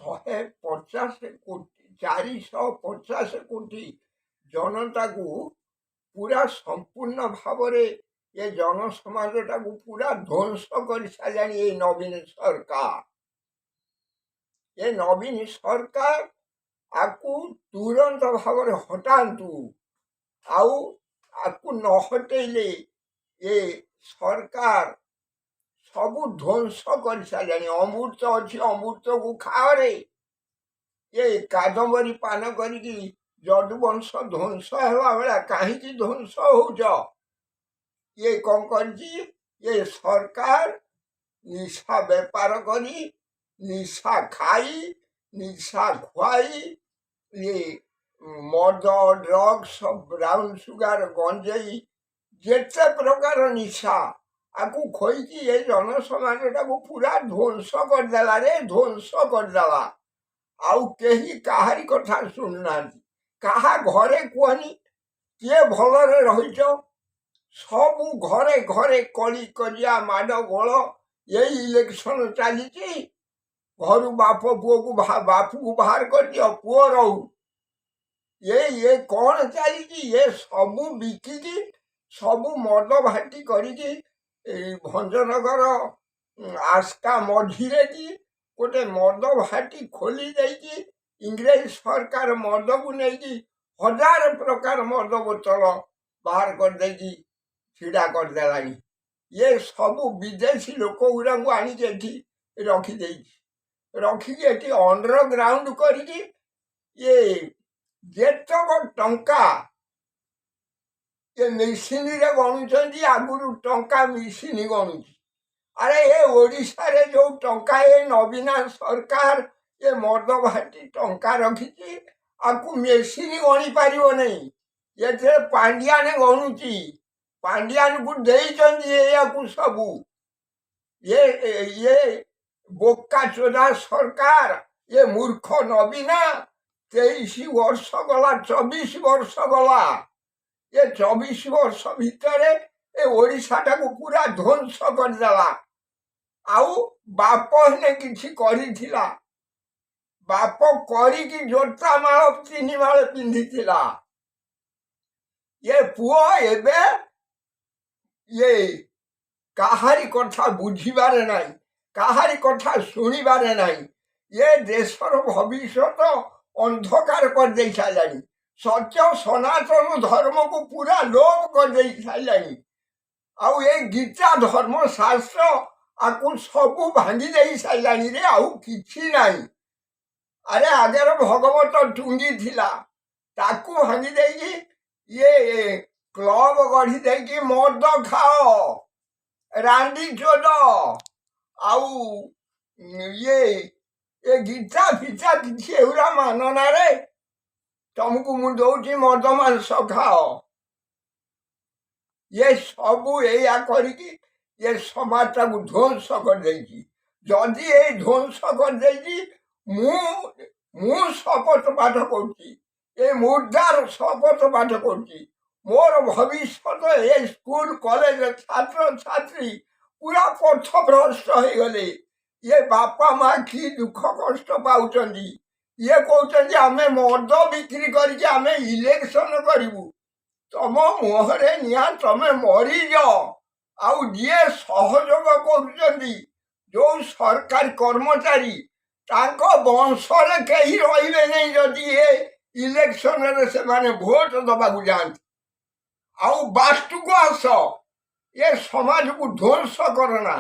450 କୋଟି ଜନତାକୁ ପୁରା ସମ୍ପୂର୍ଣ୍ଣ ଭାବରେ ଏ ଜନସମାଜଟାକୁ ପୁରା ଧ୍ୱଂସ କରିସାରିଲାଣି ଏ ନବୀନ ସରକାର। ଏ ନବୀନ ସରକାର ଆକୁ ତୁରନ୍ତ ଭାବରେ ହଟାନ୍ତୁ। ଆଉ ଆକୁ ନ ହଟେଇଲେ ଏ ସରକାର ସବୁ ଧ୍ୱଂସ କରିସାରିଲାଣି। ଅମୃତ ଅଛି, ଅମୃତକୁ ଖାଅରେ। ଏ କାଦମ୍ବରୀ ପାନ କରିକି ଯଦୁବଂଶ ଧ୍ୱଂସ ହେବା ଭଳିଆ କାହିଁକି ଧ୍ୱଂସ ହଉଛ? ଇଏ କ'ଣ କରିଛି? ଏ ସରକାର ନିଶା ବେପାର କରି, ନିଶା ଖାଇ, ନିଶା ଖୁଆଇ, ଇଏ ମଦ, ଡ୍ରଗ୍ସ, ବ୍ରାଉନ୍ ସୁଗାର, ଗଞ୍ଜେଇ, ଯେତେ ପ୍ରକାର ନିଶା ଆକୁ ଖୋଇକି ଏ ଜନସମାଜଟାକୁ ପୁରା ଧ୍ୱଂସ କରିଦେଲା ରେ, ଧ୍ୱଂସ କରିଦେଲା। ଆଉ କେହି କାହାରି କଥା ଶୁଣୁନାହାନ୍ତି। କାହା ଘରେ କୁହନି କିଏ ଭଲରେ ରହିଛ? ସବୁ ଘରେ ଘରେ କଳି କଜିଆ ମାଡ଼ ଗୋଳ। ଏଇ ଇଲେକ୍ସନ ଚାଲିଛି, ଘରୁ ବାପକୁ ବାହାର କରିଦିଅ, ପୁଅ ରହୁ। ଏ କ'ଣ ଚାଲିଛି? ଏ ସବୁ ବିକିକି, ସବୁ ମଦ ଭାଟି କରିକି ଭଞ୍ଜନଗର ଆସ୍କା ମଝିରେ କି ଗୋଟେ ମଦ ଭାଟି ଖୋଲି ଦେଇକି ଇଂରେଜ ସରକାର ମଦକୁ ନେଇକି 1000 ପ୍ରକାର ମଦ ବୋତଲ ବାହାର କରିଦେଇକି ଛିଡ଼ା କରିଦେଲାଣି। ଇଏ ସବୁ ବିଦେଶୀ ଲୋକ ଗୁଡ଼ାଙ୍କୁ ଆଣିକି ଏଠି ରଖିଦେଇଛି। ରଖିକି ଏଠି ଅଣ୍ଡରଗ୍ରାଉଣ୍ଡ କରିକି ଇଏ ଯେତକ ଟଙ୍କା ଏ ମେସିନରେ ଗଣୁଛନ୍ତି। ଆଗରୁ ଟଙ୍କା ମେସିନ ଗଣୁଛି। ଆରେ ଏ ଓଡ଼ିଶାରେ ଯୋଉ ଟଙ୍କା ଏ ନବୀନ ସରକାର ଏ ମଦ ଭାଟି ଟଙ୍କା ରଖିଛି, ଆକୁ ମେସିନ ଗଣି ପାରିବ ନାହିଁ। ଏଥିରେ ପାଣ୍ଡିଆନ ଗଣୁଛି। ପାଣ୍ଡିଆନକୁ ଦେଇଛନ୍ତି ଏହାକୁ ସବୁ। ଇଏ ବୋକା ଚୋଦା ସରକାର, ଏ ମୂର୍ଖ ନବୀନ 23 ବର୍ଷ ଗଲା, 24 ବର୍ଷ ଗଲା। ଏ 24 ବର୍ଷ ଭିତରେ ଏ ଓଡ଼ିଶାଟାକୁ ପୁରା ଧ୍ୱଂସ କରିଦେଲା। ଆଉ ବାପ ହେଲେ କିଛି କରିଥିଲା? ବାପ କରିକି ଜୋତା ମାଳ 3 ମାଳ ପିନ୍ଧିଥିଲା। ଏ ପୁଅ ଏବେ ଇଏ କାହାରି କଥା ବୁଝିବାରେ ନାହିଁ, କାହାରି କଥା ଶୁଣିବାରେ ନାହିଁ। ଏ ଦେଶର ଭବିଷ୍ୟତ ଅନ୍ଧକାର କରିଦେଇ ସାରିଲାଣି। ସତ୍ୟ ସନାତନ ଧର୍ମକୁ ପୁରା ଲୋପ କରିଦେଇ ସାରିଲାଣି। ଆଉ ଏ ଗୀତା ଧର୍ମଶାସ୍ତ୍ର ଆକୁ ସବୁ ଭାଙ୍ଗି ଦେଇ ସାରିଲାଣି ରେ, ଆଉ କିଛି ନାହିଁ। ଆରେ ଆଗରେ ଭଗବତ ଟୁଙ୍ଗି ଥିଲା, ତାକୁ ଭାଙ୍ଗି ଦେଇକି ଇଏ କ୍ଲବ ଗଢ଼ି ଦେଇକି ମଦ ଖାଅ, ରାଣ୍ଡି ଚୋଦ, ଆଉ ଏ ଗୀତା ଫିତା କିଛି ଏଗୁଡ଼ା ମାନ ରେ। ତମକୁ ମୁଁ ଦଉଛି ମଦ ମାଂସ ଖାଅ। ଏ ସବୁ ଏଇଆ କରିକି ଏ ସମାଜଟାକୁ ଧ୍ୱଂସ କରିଦେଇଛି। ଯଦି ଏଇ ଧ୍ୱଂସ କରିଦେଇଛି, ମୁଁ ଶପଥ ପାଠ କରୁଛି, ଏ ମୁର୍ଦାର ଶପଥ ପାଠ କରୁଛି। ମୋର ଭବିଷ୍ୟତ ଏ ସ୍କୁଲ କଲେଜ ଛାତ୍ରଛାତ୍ରୀ ପୁରା ପଥଭ୍ରଷ୍ଟ ହେଇଗଲେ। ଇଏ ବାପା ମା କି ଦୁଃଖ କଷ୍ଟ ପାଉଛନ୍ତି। ଇଏ କହୁଛନ୍ତି ଆମେ ମଦ ବିକ୍ରି କରିକି ଆମେ ଇଲେକ୍ସନ କରିବୁ। ତମ ମୁହଁରେ ନିଆଁ, ତମେ ମରିଯାଅ। ଆଉ ଯିଏ ସହଯୋଗ କରୁଛନ୍ତି, ଯୋଉ ସରକାରୀ କର୍ମଚାରୀ, ତାଙ୍କ ବଂଶରେ କେହି ରହିବେ ନାହିଁ ଯଦି ଏ ଇଲେକ୍ସନରେ ସେମାନେ ଭୋଟ ଦେବାକୁ ଯାଆନ୍ତି। ଆଉ ବାସ୍ତୁକୁ ଆସ, ଏ ସମାଜକୁ ଧ୍ୱଂସ କରନା।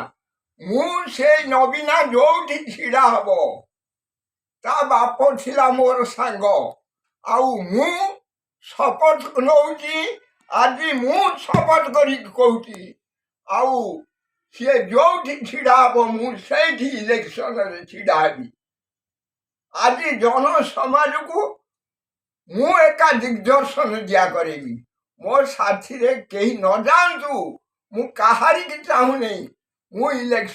ମୁଁ ସେଇ ନବୀନା ଯୋଉଠି ଛିଡ଼ା ହବ, ତା ବାପ ଥିଲା ମୋର ସାଙ୍ଗ। ଆଉ ମୁଁ ଶପଥ ନେଉଛି, ଆଜି ମୁଁ ଶପଥ କରିକି କହୁଛି, ଆଉ ସିଏ ଯୋଉଠି ଛିଡ଼ା ହବ ମୁଁ ସେଇଠି ଇଲେକ୍ସନରେ ଛିଡ଼ା ହେବି। ଆଜି ଜନସମାଜକୁ ମୁଁ ଏକା ଦିଗ୍ଦର୍ଶନ ଦିଆ କରେଇବି। ମୋ ସାଥିରେ କେହି ନ ଯାଆନ୍ତୁ, ମୁଁ କାହାରିକି ଚାହୁଁନି। ମୁଁ ଇଲେକ୍ସନ